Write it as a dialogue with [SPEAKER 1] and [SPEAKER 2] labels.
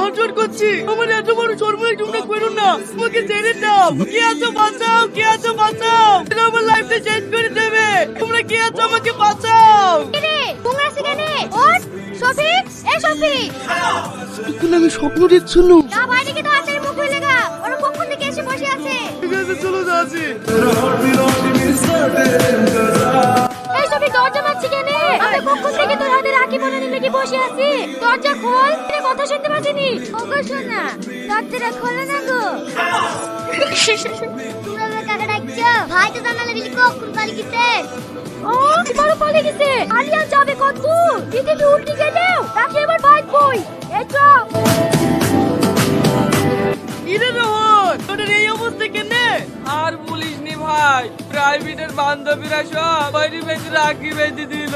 [SPEAKER 1] হাত জোড় করছি, আমার এত বড় সর্বনাশ তোমরা করো না, আমাকে ছেড়ে দাও। কে আছো বাঁচাও, কে আছো বাঁচাও, এটা আমার লাইফটা চেঞ্জ করে দেবে। তোমরা কে আছো, আমাকে বাঁচাও।
[SPEAKER 2] রে তোমরা সেখানে ওঠ। শফিক, এ শফিক,
[SPEAKER 1] এখন আমি স্বপ্ন দেখছি না।
[SPEAKER 2] না বাইরে গিয়ে তাড়াতাড়ি মুখ খুলে গা, ওরা কখন থেকে এসে বসে আছে।
[SPEAKER 1] ঠিক আছে, চলো যাচ্ছি।
[SPEAKER 2] এই শফিক, দরজা মারছি কেন? আমি কখন থেকে তোর হাতে রাখি বানানি লেগে বসে আছি, দরজা খোল। তোর কথা শুনতে পাচ্ছিনি। ওগো শোনা, দরজাটা খোলো না গো। তোমরা কাকে ডাকছো? ভাই তো জানালে বিলি কখন পালিয়ে গেছে। ও বড় পালিয়ে গেছে। আলিয়া যাবে কত দূর? পৃথিবী উল্টে গেলেও তাকে এবার বাইক বই। এই চল।
[SPEAKER 1] ইরে রোহন, তোদের এই অবস্থা কেনে?
[SPEAKER 3] আর বলিস নি ভাই, প্রাইভেটের বান্ধবীরা সব বাইরে বেঁধে রাখি বেঁধে দিল।